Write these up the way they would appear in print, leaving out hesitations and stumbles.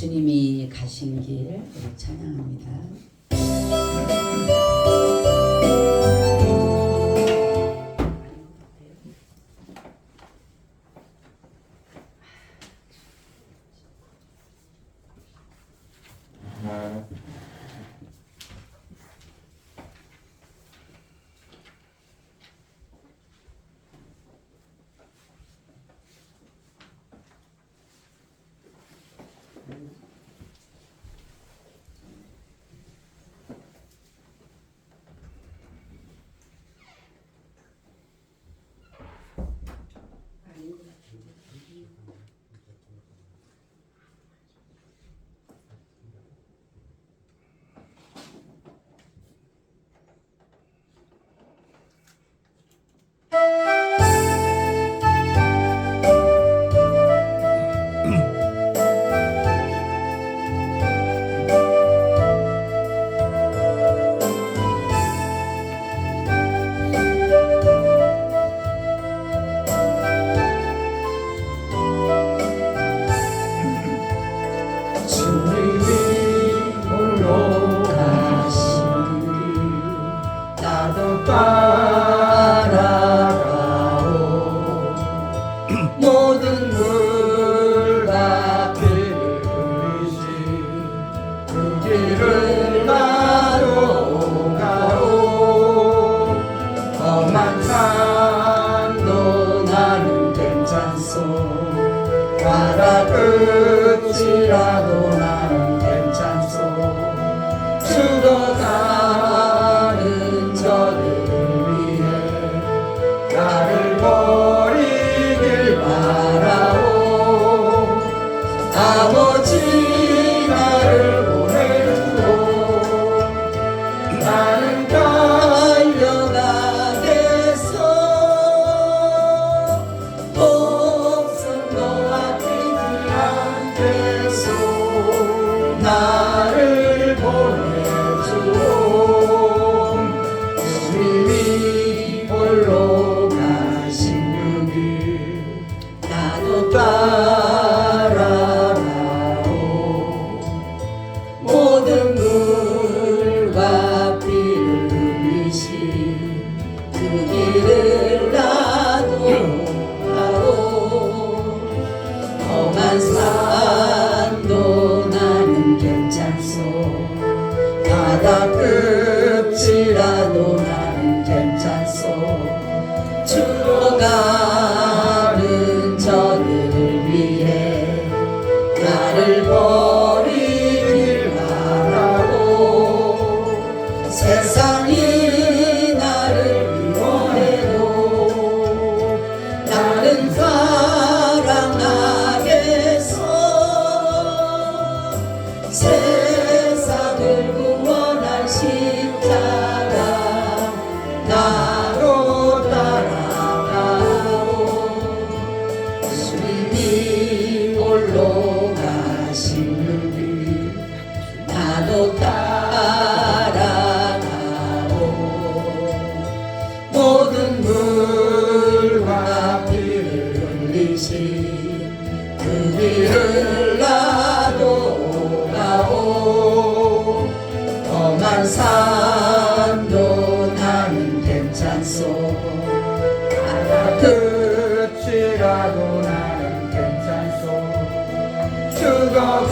주님이 가신 길 우리 찬양합니다. 끝이라도 나는 괜찮소. 죽어가는 저들을 위해 나를 버리길 바라오. 아버지 나를 보내주오. 나는 달려가겠소. 나를 보내주오. 주님이 홀로 가신 그 길 나도 따라가오. 모든 물과 피를 흘리신 그 길을 나도 가오. 험한 산도 괜찮소. 바다 끝이라도 나는 괜찮소. 죽어가는 저들을 위해 나를 버리길 바라고. 세상이 나를 미워해도 나는 사랑하겠소. 세상을 구원할 십자가 나로 따라가오. 주님이 홀로 가신 길 나도 따라가오. 모든 물과 피를 흘리신 그 길을 나도 가오. 험한 산도 나는 괜찮소. 바다 끝이라도 나는 괜찮소.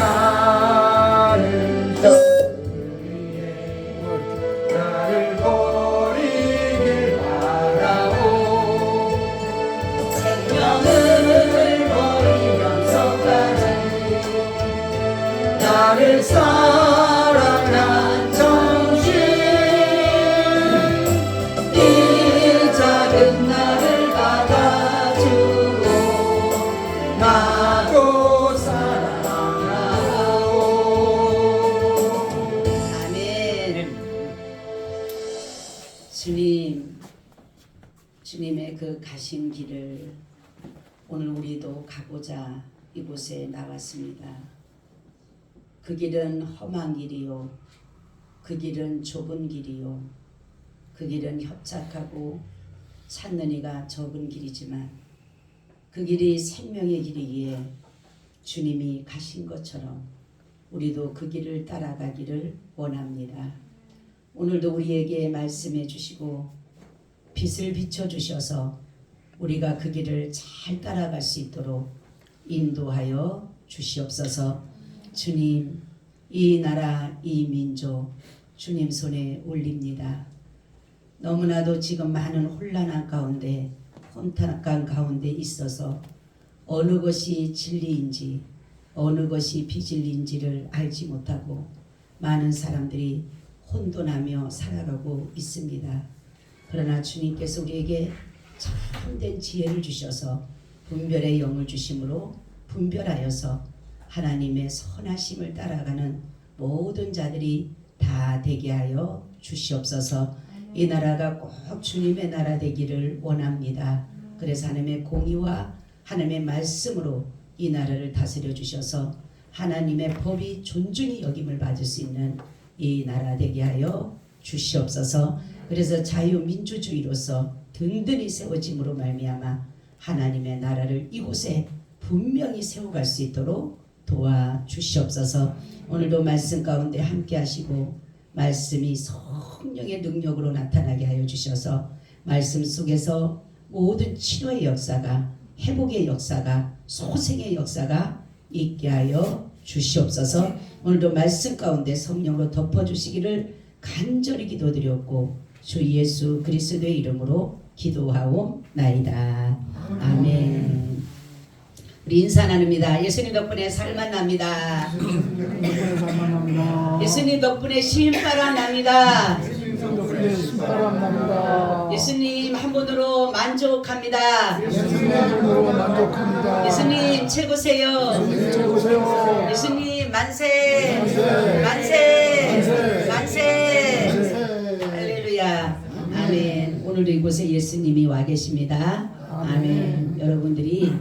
죽어가는 저들 위해 나를 버리길 바라오. 생명을 버리면서까지 나를 사랑한 정신 이 작은 나를 받아주고 나도 사랑하오. 아멘. 주님의 그 가신 길을 오늘 우리도 가고자 이곳에 나왔습니다. 그 길은 험한 길이요, 그 길은 좁은 길이요, 그 길은 협착하고 찾는 이가 적은 길이지만 그 길이 생명의 길이기에 주님이 가신 것처럼 우리도 그 길을 따라가기를 원합니다. 오늘도 우리에게 말씀해 주시고 빛을 비춰 주셔서 우리가 그 길을 잘 따라갈 수 있도록 인도하여 주시옵소서. 주님, 이 나라 이 민족 주님 손에 올립니다. 너무나도 지금 많은 혼란한 가운데 혼탁한 가운데 있어서 어느 것이 진리인지 어느 것이 비진리인지를 알지 못하고 많은 사람들이 혼돈하며 살아가고 있습니다. 그러나 주님께서 우리에게 참된 지혜를 주셔서 분별의 영을 주심으로 분별하여서 하나님의 선하심을 따라가는 모든 자들이 다 되게 하여 주시옵소서. 이 나라가 꼭 주님의 나라 되기를 원합니다. 그래서 하나님의 공의와 하나님의 말씀으로 이 나라를 다스려 주셔서 하나님의 법이 존중이 여김을 받을 수 있는 이 나라 되게 하여 주시옵소서. 그래서 자유민주주의로서 든든히 세워짐으로 말미암아 하나님의 나라를 이곳에 분명히 세워갈 수 있도록 도와주시옵소서. 오늘도 말씀 가운데 함께 하시고 말씀이 성령의 능력으로 나타나게 하여 주셔서 말씀 속에서 모든 치료의 역사가 회복의 역사가 소생의 역사가 있게 하여 주시옵소서. 오늘도 말씀 가운데 성령으로 덮어주시기를 간절히 기도드렸고 주 예수 그리스도의 이름으로 기도하옵나이다. 아멘. 우리 인사 나눕니다. 예수님 덕분에 살만 납니다. 예수님 덕분에 신바람 납니다. 예수님 한 분으로 만족합니다. 예수님 최고세요. 예수님 만세 만세 만세. 할렐루야. 아멘. 오늘도 이곳에 예수님이 와 계십니다. 아멘. 여러분들이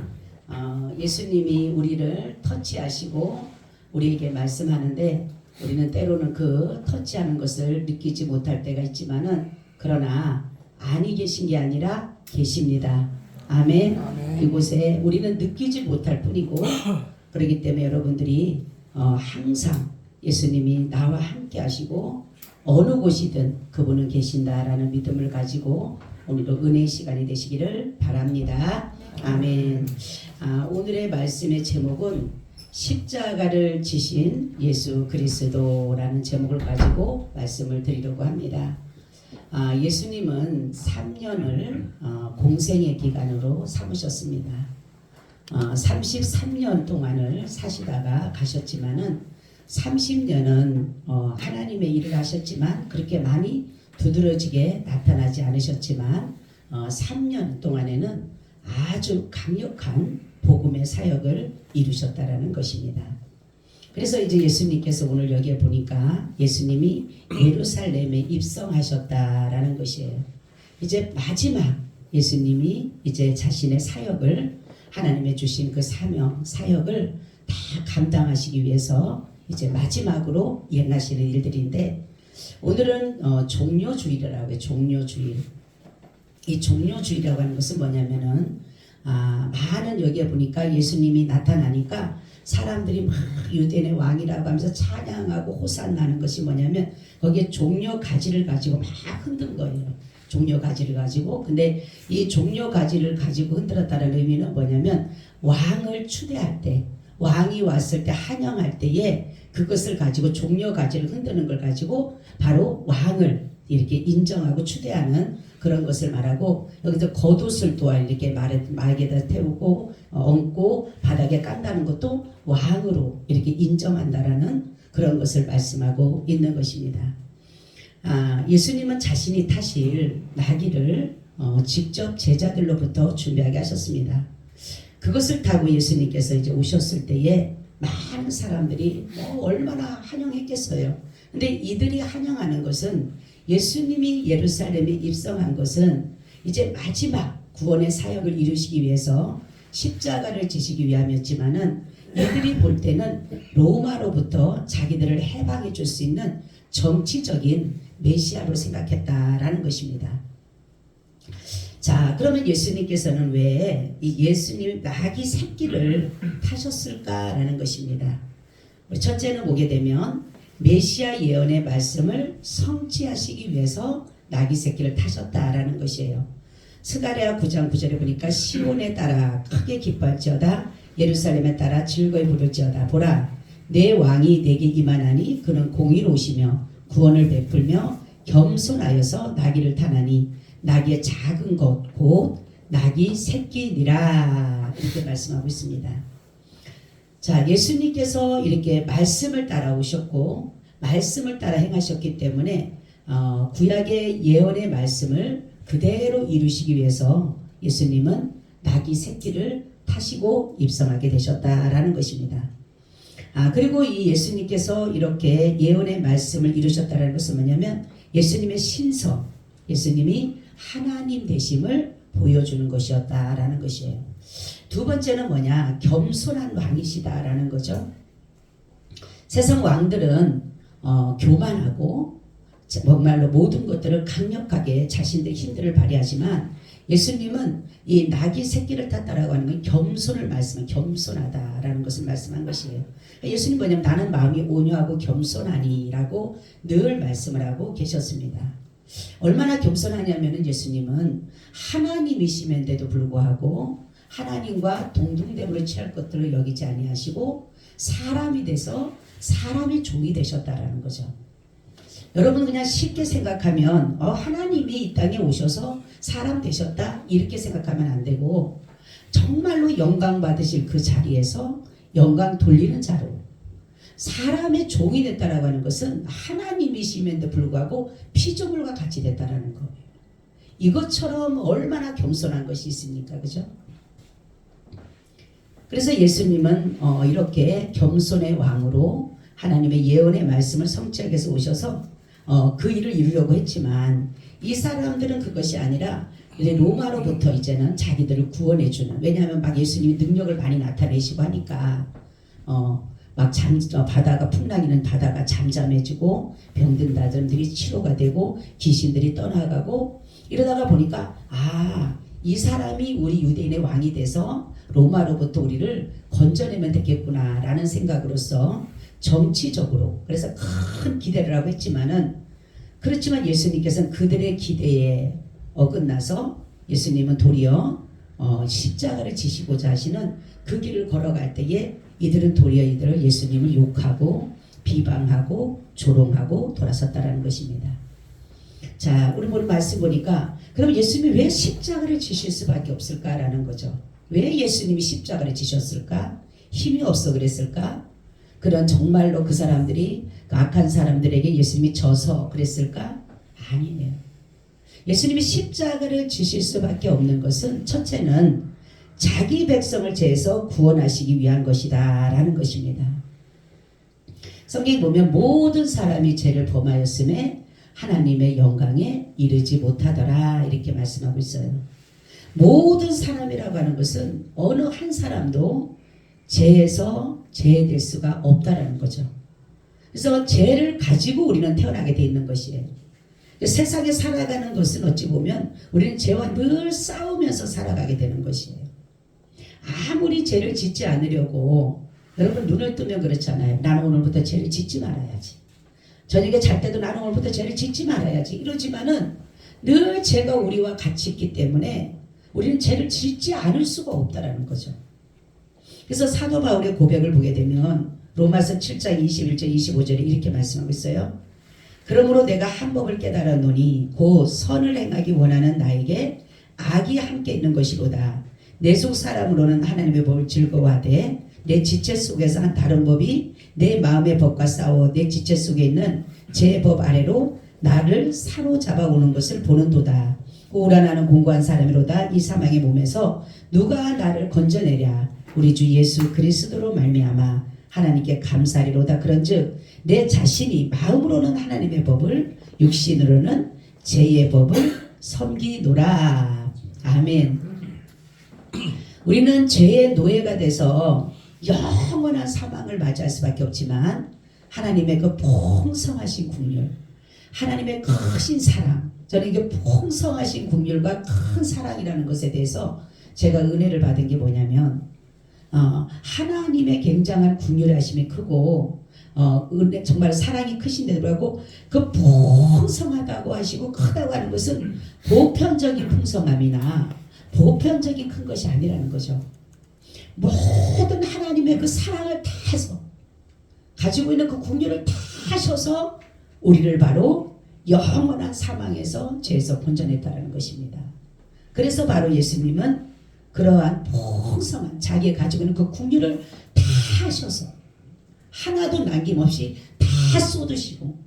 예수님이 우리를 터치하시고 우리에게 말씀하는데 우리는 때로는 그 터치하는 것을 느끼지 못할 때가 있지만은 그러나 아니 계신 게 아니라 계십니다. 아멘. 이곳에 우리는 느끼지 못할 뿐이고 그렇기 때문에 여러분들이 항상 예수님이 나와 함께 하시고 어느 곳이든 그분은 계신다라는 믿음을 가지고 오늘도 은혜의 시간이 되시기를 바랍니다. 아멘. 오늘의 말씀의 제목은 십자가를 지신 예수 그리스도라는 제목을 가지고 말씀을 드리려고 합니다. 예수님은 3년을 공생의 기간으로 삼으셨습니다. 33년 동안을 사시다가 가셨지만은 30년은 하나님의 일을 하셨지만 그렇게 많이 두드러지게 나타나지 않으셨지만 3년 동안에는 아주 강력한 복음의 사역을 이루셨다라는 것입니다. 그래서 이제 예수님께서 오늘 여기에 보니까 예수님이 예루살렘에 입성하셨다라는 것이에요. 이제 마지막 예수님이 이제 자신의 사역을 하나님의 주신 그 사명 사역을 다 감당하시기 위해서 이제 마지막으로 행하시는 일들인데 오늘은 종료주일이라고 해요. 종료주일. 이 종료주일이라고 하는 것은 뭐냐면은 많은 여기에 보니까 예수님이 나타나니까 사람들이 막 유대인의 왕이라고 하면서 찬양하고 호산나는 것이 뭐냐면 거기에 종려 가지를 가지고 막 흔든 거예요. 종려 가지를 가지고. 근데 이 종려 가지를 가지고 흔들었다는 의미는 뭐냐면 왕을 추대할 때 왕이 왔을 때 환영할 때에 그것을 가지고 종려 가지를 흔드는 걸 가지고 바로 왕을 이렇게 인정하고 추대하는 그런 것을 말하고 여기서 겉옷을 또한 이렇게 말에다 태우고 얹고 바닥에 깐다는 것도 왕으로 이렇게 인정한다라는 그런 것을 말씀하고 있는 것입니다. 예수님은 자신이 타실 나귀를 직접 제자들로부터 준비하게 하셨습니다. 그것을 타고 예수님께서 이제 오셨을 때에 많은 사람들이 얼마나 환영했겠어요. 근데 이들이 환영하는 것은 예수님이 예루살렘에 입성한 것은 이제 마지막 구원의 사역을 이루시기 위해서 십자가를 지시기 위함이었지만은 이들이 볼 때는 로마로부터 자기들을 해방해 줄 수 있는 정치적인 메시아로 생각했다라는 것입니다. 자, 그러면 예수님께서는 왜 이 예수님 나귀 새끼를 타셨을까라는 것입니다. 우리 첫째는 보게 되면 메시아 예언의 말씀을 성취하시기 위해서 나귀 새끼를 타셨다라는 것이에요. 스가랴 9장 9절에 보니까 시온에 따라 크게 기뻐할지어다 예루살렘에 따라 즐거이 부를지어다 보라 내 왕이 내게 임하나니 그는 공의로우시며 구원을 베풀며 겸손하여서 나귀를 타나니 나귀의 작은 것 곧 나귀 새끼니라 이렇게 말씀하고 있습니다. 자, 예수님께서 이렇게 말씀을 따라오셨고 말씀을 따라 행하셨기 때문에 구약의 예언의 말씀을 그대로 이루시기 위해서 예수님은 나귀 새끼를 타시고 입성하게 되셨다라는 것입니다. 그리고 이 예수님께서 이렇게 예언의 말씀을 이루셨다는 것은 뭐냐면 예수님의 신성, 예수님이 하나님 되심을 보여주는 것이었다라는 것이에요. 두 번째는 뭐냐? 겸손한 왕이시다라는 거죠. 세상 왕들은 교만하고 정말로 모든 것들을 강력하게 자신들의 힘들을 발휘하지만 예수님은 이 나귀 새끼를 탔다라고 하는 건 겸손을 말씀한 겸손하다라는 것을 말씀한 것이에요. 예수님 뭐냐면 나는 마음이 온유하고 겸손하니라고 늘 말씀을 하고 계셨습니다. 얼마나 겸손하냐면은 예수님은 하나님이심에도 불구하고 하나님과 동등됨으로 취할 것들을 여기지 아니하시고 사람이 돼서 사람의 종이 되셨다라는 거죠. 여러분 그냥 쉽게 생각하면 하나님이 이 땅에 오셔서 사람 되셨다 이렇게 생각하면 안 되고 정말로 영광 받으실 그 자리에서 영광 돌리는 자로 사람의 종이 됐다라고 하는 것은 하나님이심에도 불구하고 피조물과 같이 됐다라는 거예요. 이것처럼 얼마나 겸손한 것이 있습니까? 그죠? 그래서 예수님은 이렇게 겸손의 왕으로 하나님의 예언의 말씀을 성취하기 위해서 오셔서 그 일을 이루려고 했지만 이 사람들은 그것이 아니라 이제 로마로부터 이제는 자기들을 구원해주는, 왜냐하면 막 예수님이 능력을 많이 나타내시고 하니까 바다가 풍랑이는 바다가 잠잠해지고 병든 자들이 치료가 되고 귀신들이 떠나가고 이러다가 보니까 이 사람이 우리 유대인의 왕이 돼서 로마로부터 우리를 건져내면 되겠구나 라는 생각으로서 정치적으로 그래서 큰 기대를 하고 했지만은 그렇지만 예수님께서는 그들의 기대에 어긋나서 예수님은 도리어 십자가를 지시고자 하시는 그 길을 걸어갈 때에 이들은 도리어 이들을 예수님을 욕하고 비방하고 조롱하고 돌아섰다라는 것입니다. 자, 우리 오늘 말씀 보니까 그럼 예수님이 왜 십자가를 지실 수밖에 없을까라는 거죠. 왜 예수님이 십자가를 지셨을까? 힘이 없어 그랬을까? 그런 정말로 그 사람들이 그 악한 사람들에게 예수님이 져서 그랬을까? 아니에요. 예수님이 십자가를 지실 수밖에 없는 것은 첫째는 자기 백성을 죄에서 구원하시기 위한 것이다 라는 것입니다. 성경에 보면 모든 사람이 죄를 범하였음에 하나님의 영광에 이르지 못하더라 이렇게 말씀하고 있어요. 모든 사람이라고 하는 것은 어느 한 사람도 죄에서 제외될 수가 없다라는 거죠. 그래서 죄를 가지고 우리는 태어나게 돼 있는 것이에요. 세상에 살아가는 것은 어찌 보면 우리는 죄와 늘 싸우면서 살아가게 되는 것이에요. 아무리 죄를 짓지 않으려고 여러분 눈을 뜨면 그렇잖아요. 나는 오늘부터 죄를 짓지 말아야지. 저녁에 잘 때도 나는 오늘부터 죄를 짓지 말아야지. 이러지만은 늘 죄가 우리와 같이 있기 때문에 우리는 죄를 짓지 않을 수가 없다라는 거죠. 그래서 사도 바울의 고백을 보게 되면 로마서 7장 21절 25절에 이렇게 말씀하고 있어요. 그러므로 내가 한 법을 깨달았노니 곧 선을 행하기 원하는 나에게 악이 함께 있는 것이로다. 내 속 사람으로는 하나님의 법을 즐거워하되 내 지체 속에서 한 다른 법이 내 마음의 법과 싸워 내 지체 속에 있는 제 법 아래로 나를 사로잡아 오는 것을 보는도다. 오라 나는 공고한 사람이로다. 이 사망의 몸에서 누가 나를 건져내랴. 우리 주 예수 그리스도로 말미암아 하나님께 감사리로다. 그런즉 내 자신이 마음으로는 하나님의 법을 육신으로는 죄의 법을 섬기노라. 아멘. 우리는 죄의 노예가 돼서 영원한 사망을 맞이할 수밖에 없지만 하나님의 그 풍성하신 국률, 하나님의 크신 사랑, 저는 이게 풍성하신 국률과 큰 사랑이라는 것에 대해서 제가 은혜를 받은 게 뭐냐면 하나님의 굉장한 국률하심이 크고 은혜, 정말 사랑이 크신데도 불구하고 그 풍성하다고 하시고 크다고 하는 것은 보편적인 풍성함이나 보편적인 큰 것이 아니라는 거죠. 모든 하나님의 그 사랑을 다 해서 가지고 있는 그 국류를 다 하셔서 우리를 바로 영원한 사망에서 죄에서 건져냈다는 것입니다. 그래서 바로 예수님은 그러한 풍성한 자기가 가지고 있는 그 국류를 다 하셔서 하나도 남김없이 다 쏟으시고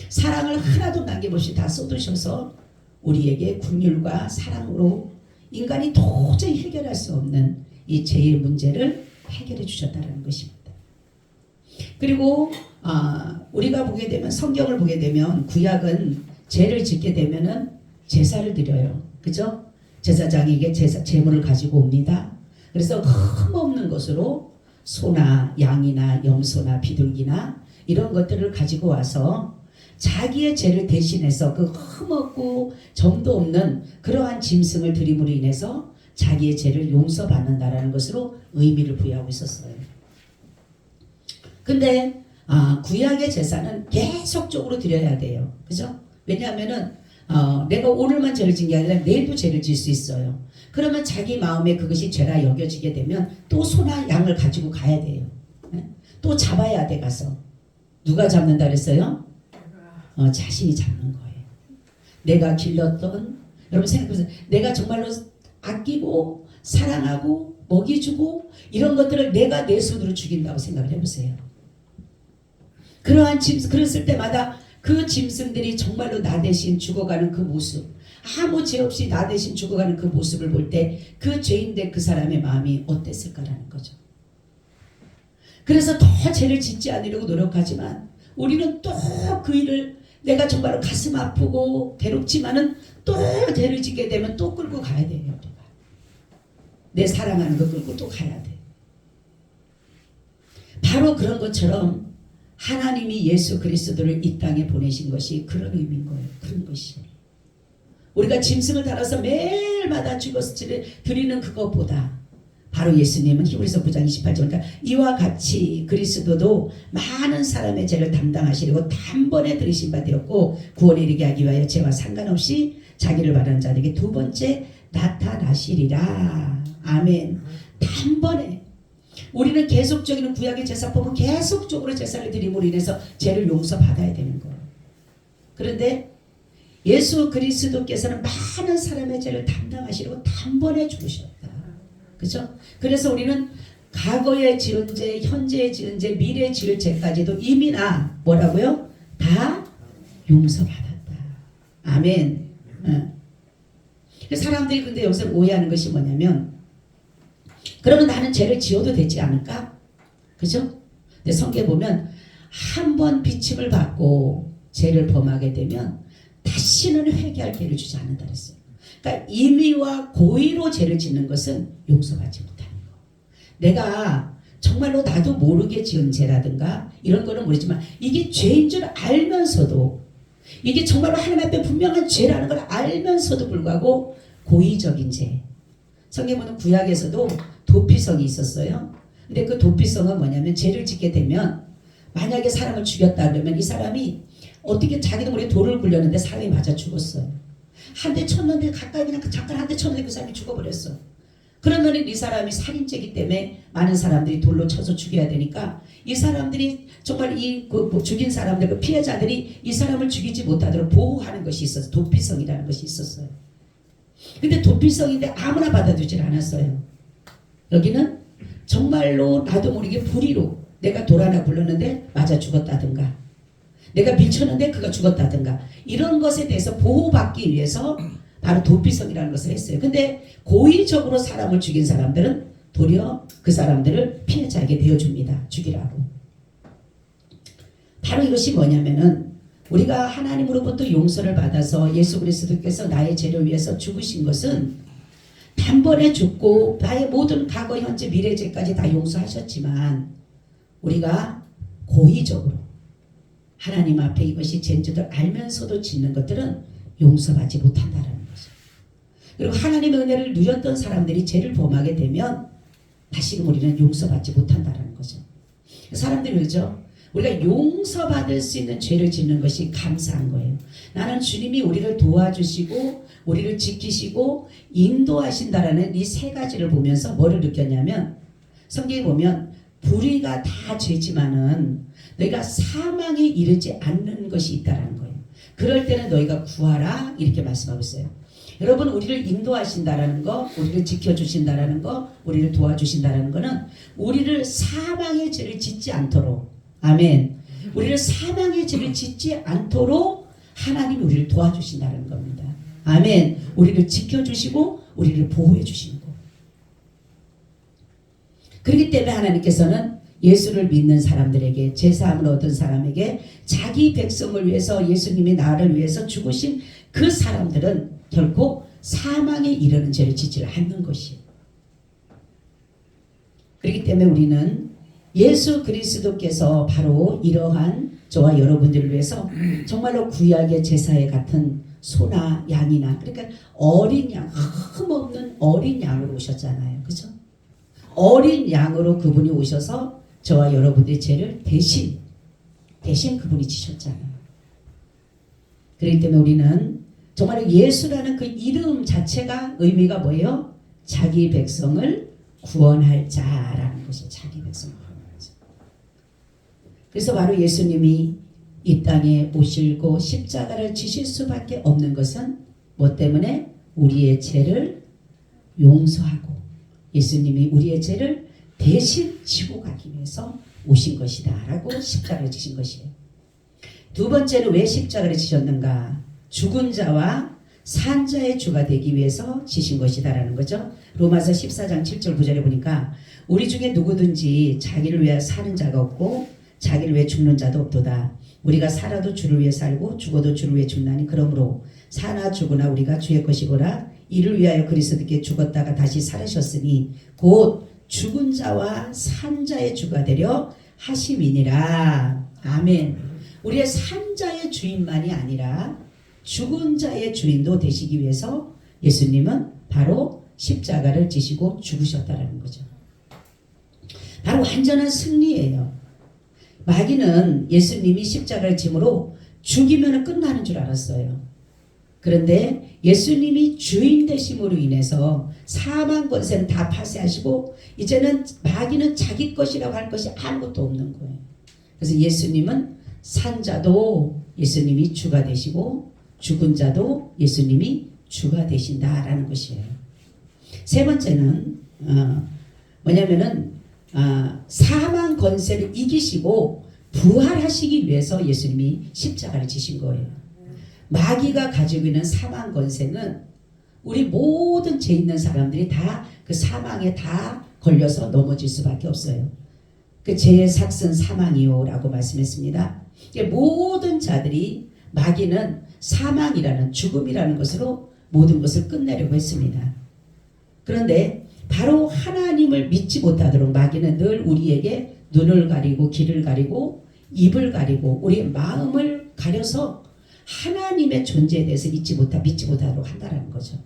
사랑을 하나도 남김없이 다 쏟으셔서 우리에게 국률과 사랑으로 인간이 도저히 해결할 수 없는 이 죄의 문제를 해결해 주셨다는 것입니다. 그리고 우리가 보게 되면 성경을 보게 되면 구약은 죄를 짓게 되면은 제사를 드려요. 그죠? 제사장에게 제물을 가지고 옵니다. 그래서 흠없는 것으로 소나 양이나 염소나 비둘기나 이런 것들을 가지고 와서 자기의 죄를 대신해서 그 흠없고 점도 없는 그러한 짐승을 드림으로 인해서 자기의 죄를 용서받는다라는 것으로 의미를 부여하고 있었어요. 근데 구약의 제사는 계속적으로 드려야 돼요. 그죠? 왜냐하면은 내가 오늘만 죄를 진 게 아니라 내일도 죄를 질 수 있어요. 그러면 자기 마음에 그것이 죄라 여겨지게 되면 또 소나 양을 가지고 가야 돼요. 네? 또 잡아야 돼 가서. 누가 잡는다 그랬어요? 자신이 잡는 거예요. 내가 길렀던, 여러분 생각해보세요. 내가 정말로 아끼고 사랑하고 먹이주고 이런 것들을 내가 내 손으로 죽인다고 생각을 해보세요. 그러한 짐승, 그랬을 때마다 그 짐승들이 정말로 나 대신 죽어가는 그 모습, 아무 죄 없이 나 대신 죽어가는 그 모습을 볼 때 그 죄인된 그 사람의 마음이 어땠을까라는 거죠. 그래서 더 죄를 짓지 않으려고 노력하지만 우리는 또 그 일을 내가 정말로 가슴 아프고 괴롭지만은 또 죄를 짓게 되면 또 끌고 가야 돼요. 우리가. 내 사랑하는 거 끌고 또 가야 돼. 바로 그런 것처럼 하나님이 예수 그리스도를 이 땅에 보내신 것이 그런 의미인 거예요. 그런 것이에요. 우리가 짐승을 달아서 매일마다 죽어서 드리는 그것보다 바로 예수님은 히브리서 9장 28절 그러니까 이와 같이 그리스도도 많은 사람의 죄를 담당하시려고 단번에 들이신 바 되었고 구원에 이르게 하기 위하여 죄와 상관없이 자기를 바라는 자들에게 두 번째 나타나시리라. 아멘. 단번에. 우리는 계속적인 구약의 제사법은 계속적으로 제사를 드림으로 인해서 죄를 용서받아야 되는 거예요. 그런데 예수 그리스도께서는 많은 사람의 죄를 담당하시려고 단번에 죽으셨다. 그렇죠? 그래서 우리는 과거에 지은 죄, 현재에 지은 죄, 미래에 지을 죄까지도 이미나 뭐라고요? 다 용서받았다. 아멘. 사람들이 근데 여기서 오해하는 것이 뭐냐면 그러면 나는 죄를 지어도 되지 않을까? 그죠? 근데 성경에 보면 한 번 비침을 받고 죄를 범하게 되면 다시는 회개할 기회를 주지 않는다 그랬어요. 그러니까 임의와 고의로 죄를 짓는 것은 용서받지 못하는 거. 내가 정말로 나도 모르게 지은 죄라든가 이런 거는 모르지만 이게 죄인 줄 알면서도 이게 정말로 하나님 앞에 분명한 죄라는 걸 알면서도 불구하고 고의적인 죄. 성경에 보면 구약에서도 도피성이 있었어요. 근데 그 도피성은 뭐냐면 죄를 짓게 되면 만약에 사람을 죽였다 그러면 이 사람이 어떻게 자기도 모르게 돌을 굴렸는데 사람이 맞아 죽었어요. 한 대 쳤는데 가까이 그냥 잠깐 한 대 쳤는데 그 사람이 죽어버렸어. 그러면 이 사람이 살인죄이기 때문에 많은 사람들이 돌로 쳐서 죽여야 되니까 이 사람들이 정말 죽인 사람들 그 피해자들이 이 사람을 죽이지 못하도록 보호하는 것이 있었어요. 도피성이라는 것이 있었어요. 근데 도피성인데 아무나 받아주질 않았어요. 여기는 정말로 나도 모르게 불의로 내가 돌 하나 굴렀는데 맞아 죽었다든가 내가 밀쳤는데 그가 죽었다든가 이런 것에 대해서 보호받기 위해서 바로 도피성이라는 것을 했어요. 근데 고의적으로 사람을 죽인 사람들은 도리어 그 사람들을 피해자에게 내어줍니다. 죽이라고. 바로 이것이 뭐냐면은 우리가 하나님으로부터 용서를 받아서 예수 그리스도께서 나의 죄를 위해서 죽으신 것은 단번에 죽고 나의 모든 과거, 현재, 미래 죄까지 다 용서하셨지만 우리가 고의적으로 하나님 앞에 이것이 죄인 줄 알면서도 짓는 것들은 용서받지 못한다는 거죠. 그리고 하나님의 은혜를 누렸던 사람들이 죄를 범하게 되면 다시금 우리는 용서받지 못한다는 거죠. 사람들이 그러죠. 우리가 용서받을 수 있는 죄를 짓는 것이 감사한 거예요. 나는 주님이 우리를 도와주시고 우리를 지키시고 인도하신다라는 이 세 가지를 보면서 뭐를 느꼈냐면, 성경에 보면 불의가 다 죄지만은 너희가 사망에 이르지 않는 것이 있다라는 거예요. 그럴 때는 너희가 구하라 이렇게 말씀하고 있어요. 여러분, 우리를 인도하신다라는 거, 우리를 지켜주신다라는 거, 우리를 도와주신다라는 거는 우리를 사망의 죄를 짓지 않도록, 아멘, 우리를 사망의 죄를 짓지 않도록 하나님이 우리를 도와주신다는 겁니다. 아멘. 우리를 지켜주시고 우리를 보호해 주시는 거. 그렇기 때문에 하나님께서는 예수를 믿는 사람들에게, 제사함을 얻은 사람에게, 자기 백성을 위해서 예수님이 나를 위해서 죽으신 그 사람들은 결코 사망에 이르는 죄를 짓지 않는 것이에요. 그렇기 때문에 우리는 예수 그리스도께서 바로 이러한 저와 여러분들을 위해서 정말로 구약의 제사에 같은 소나 양이나, 그러니까 어린 양, 흠없는 어린 양으로 오셨잖아요. 그죠? 어린 양으로 그분이 오셔서 저와 여러분들의 죄를 대신 그분이 지셨잖아요. 그렇기 때문에 우리는 정말 예수라는 그 이름 자체가 의미가 뭐예요? 자기 백성을 구원할 자라는 것이, 자기 백성을 구원할 자. 그래서 바로 예수님이 이 땅에 오시고 십자가를 지실 수밖에 없는 것은 뭐 때문에? 우리의 죄를 용서하고 예수님이 우리의 죄를 대신 지고 가기 위해서 오신 것이다 라고 십자가를 지신 것이에요. 두 번째는 왜 십자가를 지셨는가? 죽은 자와 산 자의 주가 되기 위해서 지신 것이다 라는 거죠. 로마서 14장 7절 9절에 보니까 우리 중에 누구든지 자기를 위해 사는 자가 없고 자기를 위해 죽는 자도 없도다. 우리가 살아도 주를 위해 살고 죽어도 주를 위해 죽나니 그러므로 사나 죽으나 우리가 주의 것이고라. 이를 위하여 그리스도께 죽었다가 다시 살으셨으니 곧 죽은 자와 산 자의 주가 되려 하심이니라. 아멘. 우리의 산 자의 주인만이 아니라 죽은 자의 주인도 되시기 위해서 예수님은 바로 십자가를 지시고 죽으셨다라는 거죠. 바로 완전한 승리예요. 마귀는 예수님이 십자가를 짐으로 죽이면 끝나는 줄 알았어요. 그런데 예수님이 주인 되심으로 인해서 사망 권세는 다 파쇄하시고 이제는 마귀는 자기 것이라고 할 것이 아무것도 없는 거예요. 그래서 예수님은 산 자도 예수님이 주가 되시고 죽은 자도 예수님이 주가 되신다라는 것이에요. 세 번째는 뭐냐면은 사망 권세를 이기시고 부활하시기 위해서 예수님이 십자가를 지신 거예요. 마귀가 가지고 있는 사망 권세는 우리 모든 죄 있는 사람들이 다 그 사망에 다 걸려서 넘어질 수밖에 없어요. 그 죄의 삭은 사망이요 라고 말씀했습니다. 모든 자들이 마귀는 사망이라는, 죽음이라는 것으로 모든 것을 끝내려고 했습니다. 그런데 바로 하나님을 믿지 못하도록 마귀는 늘 우리에게 눈을 가리고 귀를 가리고 입을 가리고 우리의 마음을 가려서 하나님의 존재에 대해서 믿지 못하도록 한다는 거죠.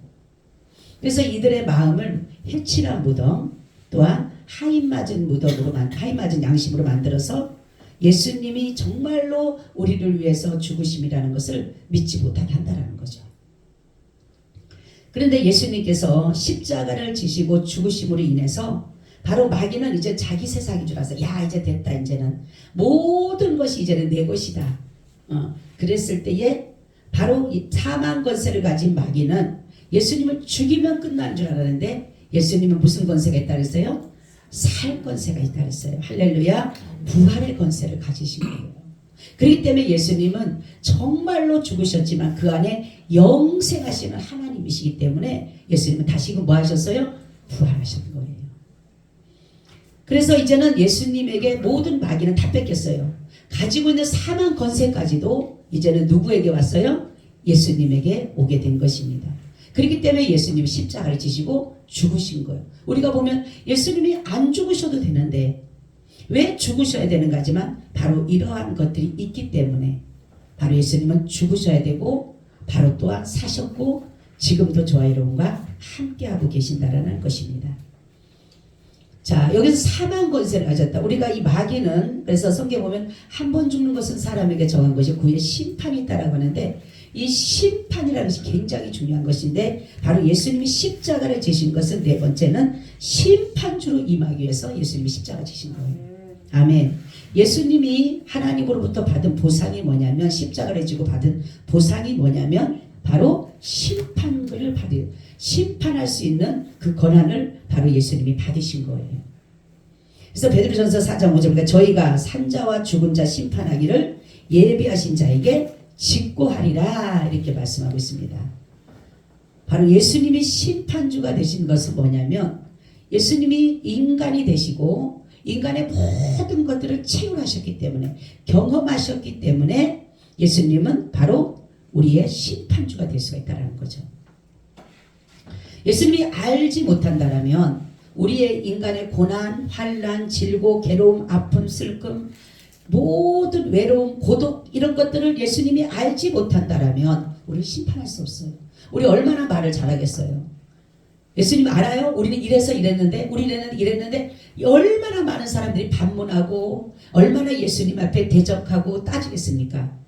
그래서 이들의 마음을 해치라 무덤 또한 하인 맞은 무덤으로 하인 맞은 양심으로 만들어서 예수님이 정말로 우리를 위해서 죽으심이라는 것을 믿지 못하게 한다는 거죠. 그런데 예수님께서 십자가를 지시고 죽으심으로 인해서 바로 마귀는 이제 자기 세상인 줄 알았어요. 야, 이제 됐다. 이제는 모든 것이 이제는 내 것이다. 그랬을 때에 바로 이 사망 권세를 가진 마귀는 예수님을 죽이면 끝나는 줄 알았는데 예수님은 무슨 권세가 있다 그랬어요? 살 권세가 있다 그랬어요. 할렐루야. 부활의 권세를 가지신 거예요. 그렇기 때문에 예수님은 정말로 죽으셨지만 그 안에 영생하시는 하나님이시기 때문에 예수님은 다시금 뭐 하셨어요? 부활하신 거예요. 그래서 이제는 예수님에게 모든 마귀는 다 뺏겼어요. 가지고 있는 사망 권세까지도 이제는 누구에게 왔어요? 예수님에게 오게 된 것입니다. 그렇기 때문에 예수님이 십자가를 지시고 죽으신 거예요. 우리가 보면 예수님이 안 죽으셔도 되는데 왜 죽으셔야 되는가 하지만 바로 이러한 것들이 있기 때문에 바로 예수님은 죽으셔야 되고 바로 또한 사셨고 지금도 저와 여러분과 함께하고 계신다라는 것입니다. 자, 여기서 사망 권세를 가졌다. 우리가 이 마귀는 그래서 성경 보면 한 번 죽는 것은 사람에게 정한 것이 후에 심판이 있다라고 하는데 이 심판이라는 것이 굉장히 중요한 것인데 바로 예수님이 십자가를 지신 것은 네 번째는 심판주로 임하기 위해서 예수님이 십자가 지신 거예요. 아멘. 예수님이 하나님으로부터 받은 보상이 뭐냐면 십자가를 지고 받은 보상이 뭐냐면 바로 심판을 심판할 수 있는 그 권한을 바로 예수님이 받으신 거예요. 그래서 베드로전서 4장 5절 보니까 저희가 산자와 죽은 자 심판하기를 예비하신 자에게 직고하리라 이렇게 말씀하고 있습니다. 바로 예수님이 심판주가 되신 것은 뭐냐면 예수님이 인간이 되시고 인간의 모든 것들을 체험하셨기 때문에 경험하셨기 때문에 예수님은 바로 우리의 심판주가 될 수가 있다는 거죠. 예수님이 알지 못한다라면 우리의 인간의 고난, 환난, 질고, 괴로움, 아픔, 슬픔, 모든 외로움, 고독 이런 것들을 예수님이 알지 못한다라면 우리를 심판할 수 없어요. 우리 얼마나 말을 잘하겠어요. 예수님 알아요? 우리는 이래서 이랬는데 우리는 이랬는데 얼마나 많은 사람들이 반문하고 얼마나 예수님 앞에 대적하고 따지겠습니까?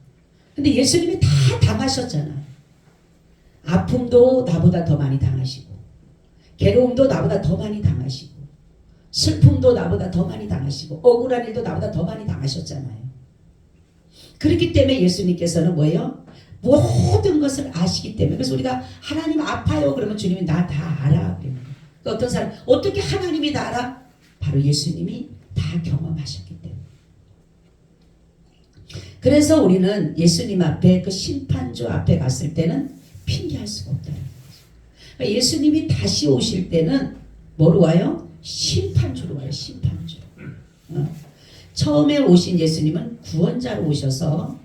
근데 예수님이 다 당하셨잖아요. 아픔도 나보다 더 많이 당하시고 괴로움도 나보다 더 많이 당하시고 슬픔도 나보다 더 많이 당하시고 억울한 일도 나보다 더 많이 당하셨잖아요. 그렇기 때문에 예수님께서는 뭐예요? 모든 것을 아시기 때문에 그래서 우리가 하나님 아파요 그러면 주님이 나 다 알아. 그러니까 어떤 사람 어떻게 하나님이 다 알아? 바로 예수님이 다 경험하셨기 때문에. 그래서 우리는 예수님 앞에 그 심판주 앞에 갔을 때는 핑계할 수가 없다는 거죠. 그러니까 예수님이 다시 오실 때는 뭐로 와요? 심판주로 와요. 심판주. 처음에 오신 예수님은 구원자로 오셔서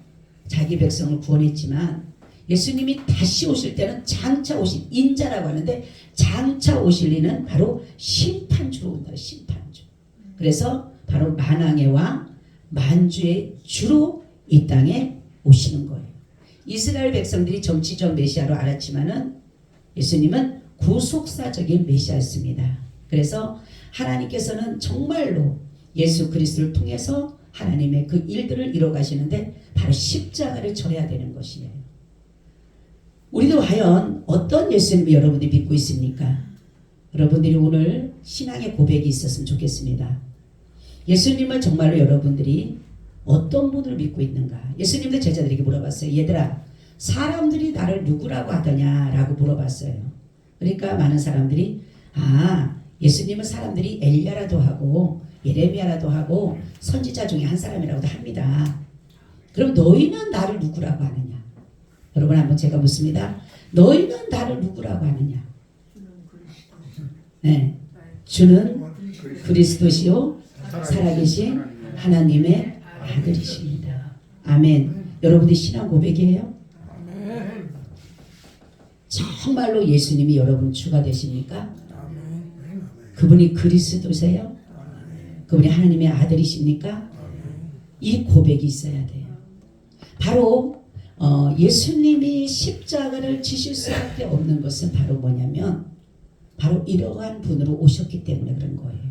자기 백성을 구원했지만 예수님이 다시 오실 때는 장차 오신 인자라고 하는데 장차 오실 이는 바로 심판주로 온다. 심판주. 그래서 바로 만왕의 왕 만주의 주로 이 땅에 오시는 거예요. 이스라엘 백성들이 정치적 메시아로 알았지만은 예수님은 구속사적인 메시아였습니다. 그래서 하나님께서는 정말로 예수 그리스도를 통해서 하나님의 그 일들을 이뤄 가시는데 바로 십자가를 져야 되는 것이에요. 우리도 과연 어떤 예수님을 여러분들이 믿고 있습니까? 여러분들이 오늘 신앙의 고백이 있었으면 좋겠습니다. 예수님을 정말로 여러분들이 어떤 분을 믿고 있는가? 예수님도 제자들에게 물어봤어요. 얘들아, 사람들이 나를 누구라고 하더냐라고 물어봤어요. 그러니까 많은 사람들이 예수님은 사람들이 엘리야라도 하고 예레미야라도 하고 선지자 중에 한 사람이라고도 합니다. 그럼 너희는 나를 누구라고 하느냐? 여러분 한번 제가 묻습니다. 너희는 나를 누구라고 하느냐? 네, 주는 그리스도시요 살아계신 하나님의 아들이십니다. 아멘. 여러분들이 신앙 고백이에요? 정말로 예수님이 여러분 주가 되십니까? 그분이 그리스도세요? 그분이 하나님의 아들이십니까? 이 고백이 있어야 돼요. 바로 예수님이 십자가를 지실 수밖에 없는 것은 바로 뭐냐면 바로 이러한 분으로 오셨기 때문에 그런 거예요.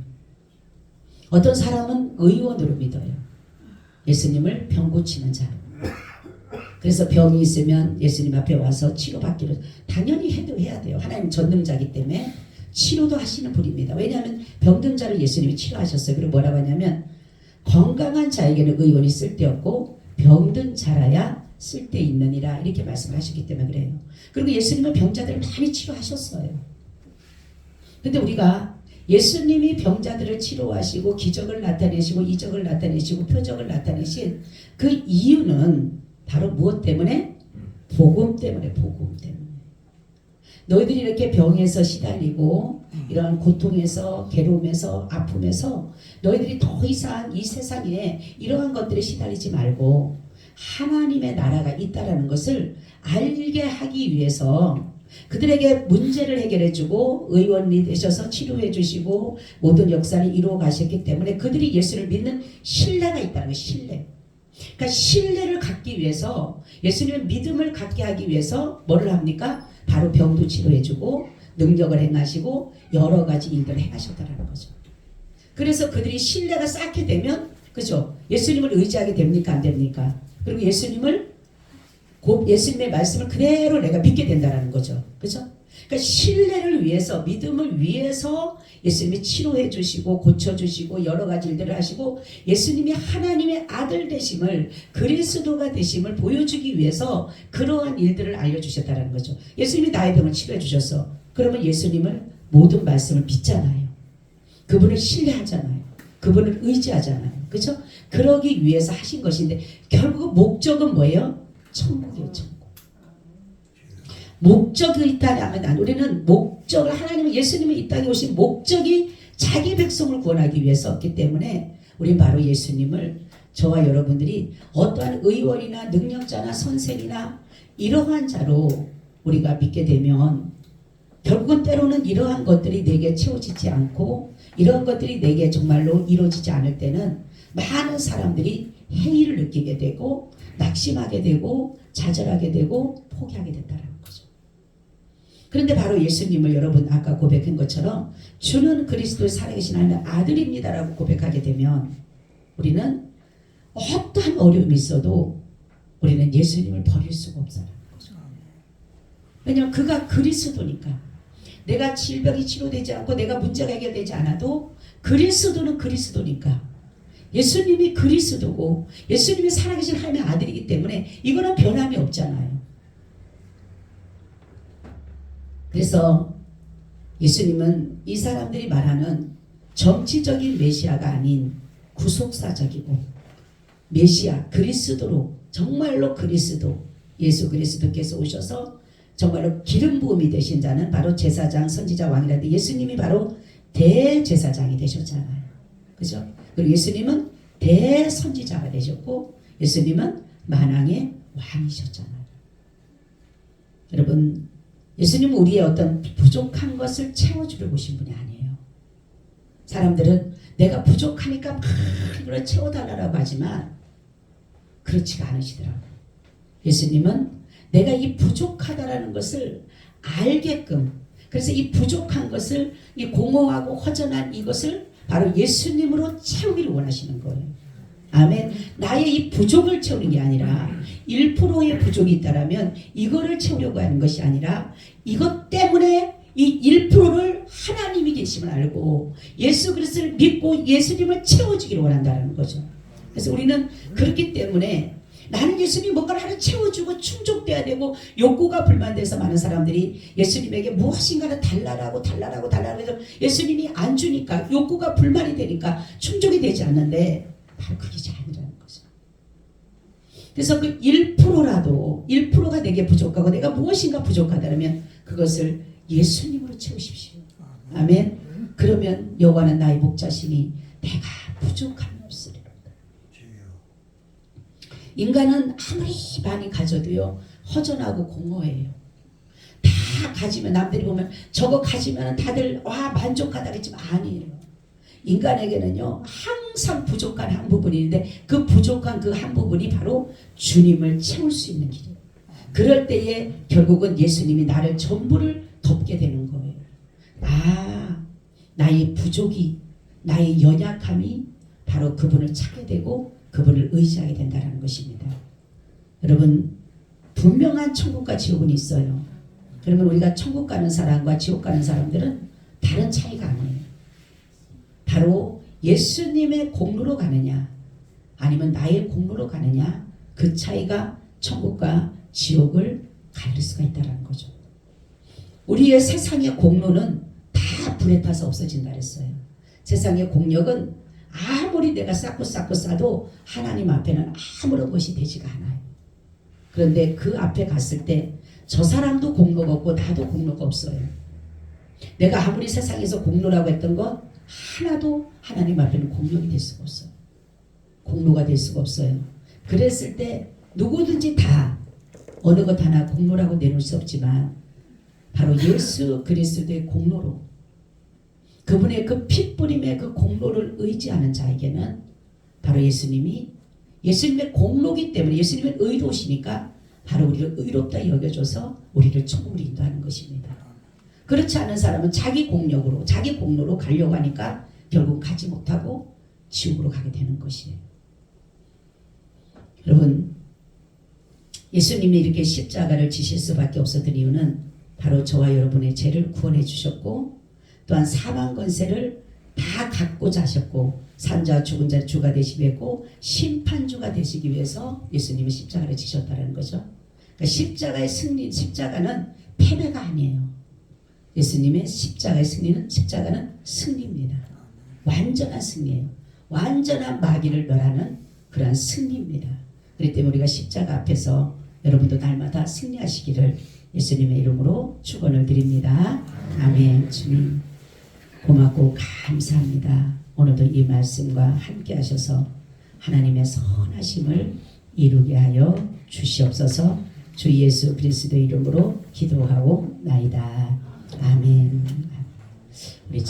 어떤 사람은 의원으로 믿어요. 예수님을 병 고치는 자. 그래서 병이 있으면 예수님 앞에 와서 치료받기를 당연히 해야 돼요. 하나님 전능자이기 때문에 치료도 하시는 분입니다. 왜냐하면 병든 자를 예수님이 치료하셨어요. 그리고 뭐라고 하냐면 건강한 자에게는 의원이 쓸데없고 병든 자라야 쓸데있느니라 이렇게 말씀하셨기 때문에 그래요. 그리고 예수님은 병자들을 많이 치료하셨어요. 근데 우리가 예수님이 병자들을 치료하시고 기적을 나타내시고 이적을 나타내시고 표적을 나타내신 그 이유는 바로 무엇 때문에? 복음 때문에. 복음 때문에. 너희들이 이렇게 병에서 시달리고 이런 고통에서 괴로움에서 아픔에서 너희들이 더 이상 이 세상에 이러한 것들에 시달리지 말고 하나님의 나라가 있다라는 것을 알게 하기 위해서 그들에게 문제를 해결해주고 의원이 되셔서 치료해주시고 모든 역사를 이루어 가셨기 때문에 그들이 예수를 믿는 신뢰가 있다는 거예요. 신뢰. 그러니까 신뢰를 갖기 위해서 예수님의 믿음을 갖게 하기 위해서 뭐를 합니까? 바로 병도 치료해주고 능력을 행하시고 여러 가지 일들을 행하셨다는 거죠. 그래서 그들이 신뢰가 쌓게 되면 그죠? 예수님을 의지하게 됩니까? 안 됩니까? 그리고 예수님의 말씀을 그대로 내가 믿게 된다는 거죠. 그죠? 그러니까 신뢰를 위해서, 믿음을 위해서 예수님이 치료해 주시고 고쳐 주시고 여러 가지 일들을 하시고 예수님이 하나님의 아들 되심을, 그리스도가 되심을 보여주기 위해서 그러한 일들을 알려주셨다는 거죠. 예수님이 나의 병을 치료해 주셨어. 그러면 예수님을 모든 말씀을 믿잖아요. 그분을 신뢰하잖아요. 그분을 의지하잖아요. 그죠? 그러기 위해서 하신 것인데 결국 목적은 뭐예요? 천국이에요. 천국. 목적이 있다면 우리는 목적을, 하나님은 예수님이 이 땅에 오신 목적이 자기 백성을 구원하기 위해서였기 때문에 우리는 바로 예수님을, 저와 여러분들이 어떠한 의원이나 능력자나 선생이나 이러한 자로 우리가 믿게 되면 결국은 때로는 이러한 것들이 내게 채워지지 않고 이런 것들이 내게 정말로 이루어지지 않을 때는 많은 사람들이 해이를 느끼게 되고 낙심하게 되고 좌절하게 되고 포기하게 된다는 거죠. 그런데 바로 예수님을 여러분 아까 고백한 것처럼 주는 그리스도의 살아계신 하나님의 아들입니다라고 고백하게 되면 우리는 어떠한 어려움이 있어도 우리는 예수님을 버릴 수가 없다는 거죠. 왜냐하면 그가 그리스도니까. 내가 질병이 치료되지 않고 내가 문제가 해결되지 않아도 그리스도는 그리스도니까. 예수님이 그리스도고 예수님이 살아계신 하나님의 아들이기 때문에 이거는 변함이 없잖아요. 그래서 예수님은 이 사람들이 말하는 정치적인 메시아가 아닌 구속사적이고 메시아 그리스도로, 정말로 그리스도, 예수 그리스도께서 오셔서 정말로 기름 부음이 되신 자는 바로 제사장, 선지자, 왕이라는데 예수님이 바로 대제사장이 되셨잖아요. 그죠? 그리고 예수님은 대선지자가 되셨고 예수님은 만왕의 왕이셨잖아요. 여러분, 예수님은 우리의 어떤 부족한 것을 채워주려고 오신 분이 아니에요. 사람들은 내가 부족하니까 막 이걸 채워달라고 하지만 그렇지가 않으시더라고요. 예수님은 내가 이 부족하다라는 것을 알게끔, 그래서 이 부족한 것을, 이 공허하고 허전한 이것을 바로 예수님으로 채우기를 원하시는 거예요. 아멘. 나의 이 부족을 채우는 게 아니라 1%의 부족이 있다라면 이거를 채우려고 하는 것이 아니라 이것 때문에 이 1%를 하나님이 계심을 알고 예수 그리스도를 믿고 예수님을 채워주기를 원한다는 거죠. 그래서 우리는 그렇기 때문에 나는 예수님이 뭔가를 하나 채워주고 충족돼야 되고 욕구가 불만돼서 많은 사람들이 예수님에게 무엇인가를 달라고 해서 예수님이 안 주니까 욕구가 불만이 되니까 충족이 되지 않는데 바로 그게 아니라는 거죠. 그래서 그 1%라도 1%가 내게 부족하고 내가 무엇인가 부족하다면 그것을 예수님으로 채우십시오. 아멘. 그러면 여호와는 나의 목자시니 내가 부족함이 없으리로다. 인간은 아무리 많이 가져도요 허전하고 공허해요. 다 가지면 남들이 보면 저거 가지면 다들 와 만족하다 그랬지만 아니에요. 인간에게는요 항상 부족한 한 부분이 있는데 그 부족한 그 한 부분이 바로 주님을 채울 수 있는 길이에요. 그럴 때에 결국은 예수님이 나를 전부를 덮게 되는 거예요. 나의 부족이, 나의 연약함이 바로 그분을 찾게 되고 그분을 의지하게 된다는 것입니다. 여러분, 분명한 천국과 지옥은 있어요. 그러면 우리가 천국 가는 사람과 지옥 가는 사람들은 다른 차이가 아니에요. 바로 예수님의 공로로 가느냐 아니면 나의 공로로 가느냐, 그 차이가 천국과 지옥을 가릴 수가 있다는 거죠. 우리의 세상의 공로는 다 불에 타서 없어진다 그랬어요. 세상의 공력은 아무리 내가 쌓고 쌓아도 하나님 앞에는 아무런 것이 되지가 않아요. 그런데 그 앞에 갔을 때 저 사람도 공로가 없고 나도 공로가 없어요. 내가 아무리 세상에서 공로라고 했던 것 하나도 하나님 앞에는 공력이 될 수가 없어요. 공로가 될 수가 없어요. 그랬을 때 누구든지 다 어느 것 하나 공로라고 내놓을 수 없지만 바로 예수 그리스도의 공로로, 그분의 그 핏부림의 그 공로를 의지하는 자에게는 바로 예수님의 공로기 때문에, 예수님은 의로우시니까 바로 우리를 의롭다 여겨줘서 우리를 천국으로 인도하는 것입니다. 그렇지 않은 사람은 자기 공력으로, 자기 공로로 가려고 하니까 결국 가지 못하고 지옥으로 가게 되는 것이에요. 여러분, 예수님이 이렇게 십자가를 지실 수밖에 없었던 이유는 바로 저와 여러분의 죄를 구원해 주셨고, 또한 사망 권세를 다 갖고자 하셨고, 산자 죽은 자 주가 되시기 위해고 심판주가 되시기 위해서 예수님이 십자가를 지셨다는 거죠. 그러니까 십자가의 승리, 십자가는 패배가 아니에요. 예수님의 십자가의 십자가는 승리입니다. 완전한 승리예요. 완전한 마귀를 멸하는 그러한 승리입니다. 그렇기 때문에 우리가 십자가 앞에서 여러분도 날마다 승리하시기를 예수님의 이름으로 축원을 드립니다. 아멘. 주님 고맙고 감사합니다. 오늘도 이 말씀과 함께 하셔서 하나님의 선하심을 이루게 하여 주시옵소서. 주 예수 그리스도 이름으로 기도하옵나이다. 아멘. 우리 참